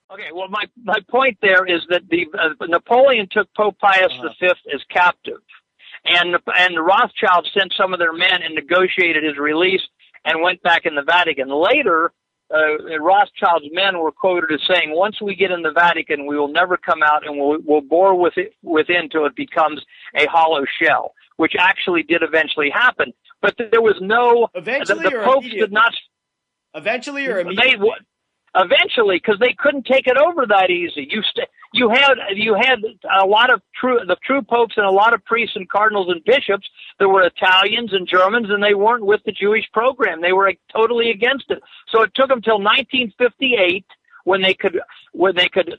Okay, well, my point there is that Napoleon took Pope Pius V as captive, and the Rothschilds sent some of their men and negotiated his release and went back in the Vatican. Later, Rothschild's men were quoted as saying, "Once we get in the Vatican, we will never come out, and we'll bore within till it becomes a hollow shell," which actually did eventually happen. But there was no eventually, the popes did not eventually or immediately. Eventually, because they couldn't take it over that easy. You had a lot of the true popes and a lot of priests and cardinals and bishops that were Italians and Germans, and they weren't with the Jewish program. They were totally against it. So it took them till 1958 when they could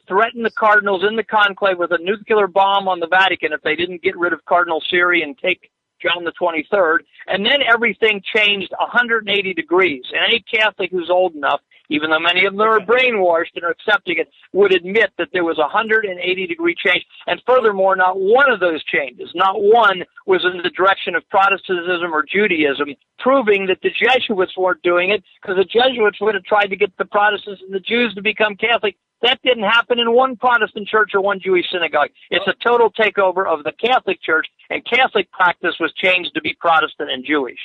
threaten the cardinals in the conclave with a nuclear bomb on the Vatican if they didn't get rid of Cardinal Siri and take John the 23rd, and then everything changed 180 degrees. And any Catholic who's old enough, even though many of them are brainwashed and are accepting it, would admit that there was a 180-degree change. And furthermore, not one of those changes, not one was in the direction of Protestantism or Judaism, proving that the Jesuits weren't doing it, because the Jesuits would have tried to get the Protestants and the Jews to become Catholic. That didn't happen in one Protestant church or one Jewish synagogue. It's a total takeover of the Catholic Church, and Catholic practice was changed to be Protestant and Jewish.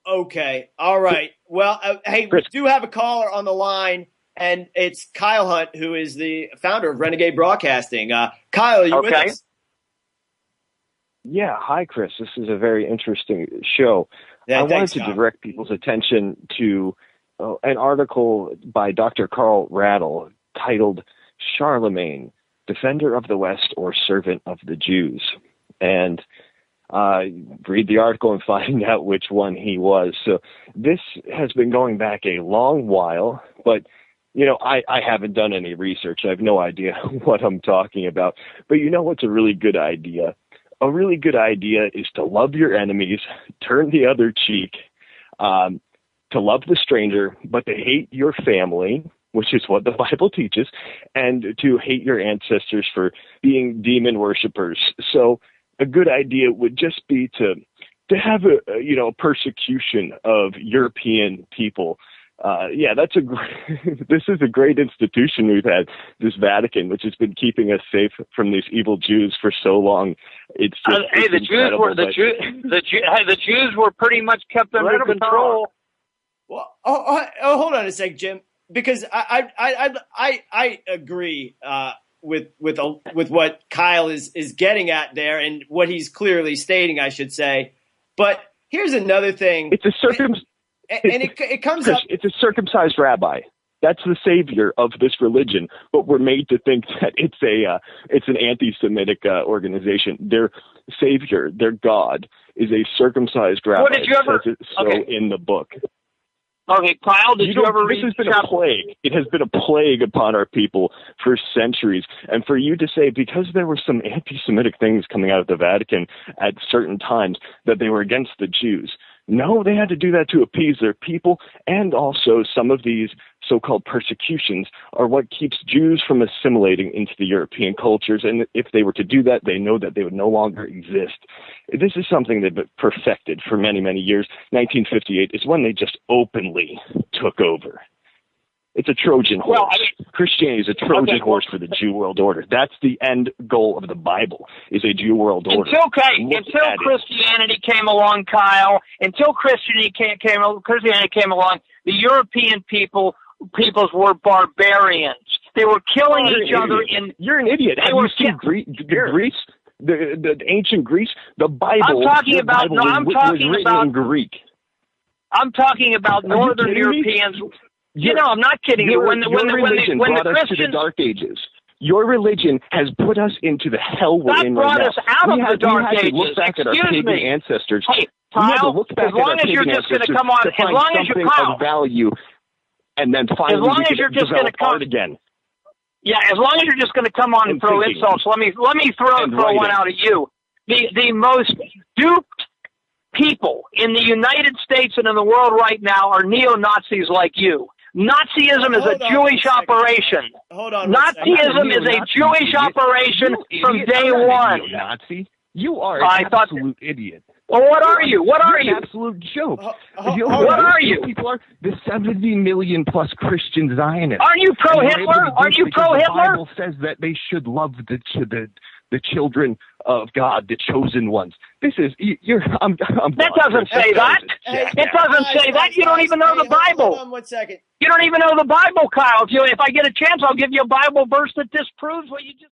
Okay. All right. Well, hey, we do have a caller on the line, and it's Kyle Hunt, who is the founder of Renegade Broadcasting. Kyle, are you with us? Yeah. Hi, Chris. This is a very interesting show. Yeah, I wanted to direct people's attention to an article by Dr. Carl Rattle titled Charlemagne, Defender of the West or Servant of the Jews. And read the article and find out which one he was. So this has been going back a long while, but I haven't done any research. I have no idea what I'm talking about. But you know what's a really good idea? A really good idea is to love your enemies, turn the other cheek, to love the stranger, but to hate your family, which is what the Bible teaches, and to hate your ancestors for being demon worshipers. So a good idea would just be to have a persecution of European people. This is a great institution we've had, this Vatican, which has been keeping us safe from these evil Jews for so long. The Jews were pretty much kept under control. Well, hold on a sec, Jim, because I agree with what Kyle is getting at there, and what he's clearly stating, I should say. But here's another thing. It's it comes up. It's a circumcised rabbi. That's the savior of this religion, but we're made to think that it's an anti-Semitic organization. Their savior, their God, is a circumcised rabbi. What did you ever? It says so in the book. Okay, Kyle, did you ever read? This has been a plague. It has been a plague upon our people for centuries. And for you to say, because there were some anti-Semitic things coming out of the Vatican at certain times, that they were against the Jews. No, they had to do that to appease their people, and also some of these so-called persecutions are what keeps Jews from assimilating into the European cultures, and if they were to do that, they know that they would no longer exist. This is something they've perfected for many, many years. 1958 is when they just openly took over. It's a Trojan horse. Well, Christianity is a Trojan horse for the Jew world order. That's the end goal of the Bible, is a Jew world order. Until Christianity came along, Kyle, until Christianity came along, the European peoples were barbarians. They were killing each other in... You're an idiot. Have you seen Greece? The ancient Greece? The Bible... was written in Greek. I'm talking about Northern Europeans... I'm not kidding you. When religion brought us to the Dark Ages. Your religion has put us into the hell we're in right now. That brought us out of the Dark Ages. We had to look back at our pagan ancestors. Hey, Kyle, as long as you're just going to come on, as long as you're of value, and then finally develop art again. Yeah, as long as you're just going to come on and throw insults, let me throw one out at you. The most duped people in the United States and in the world right now are neo-Nazis like you. Nazism is a Jewish operation. Hold on. Nazism is a Jewish operation from day one. Nazi? You are an absolute idiot. Well, what are you? What are You're you? an absolute joke. What are you? People are the 70 million plus Christian Zionists. Aren't you pro-Hitler? Aren't you pro-Hitler? The Bible says that they should love the children of God, the chosen ones. This is That doesn't say that. It doesn't say that. You don't even know the Bible. Hold on 1 second. You don't even know the Bible, Kyle. If I get a chance, I'll give you a Bible verse that disproves what you just.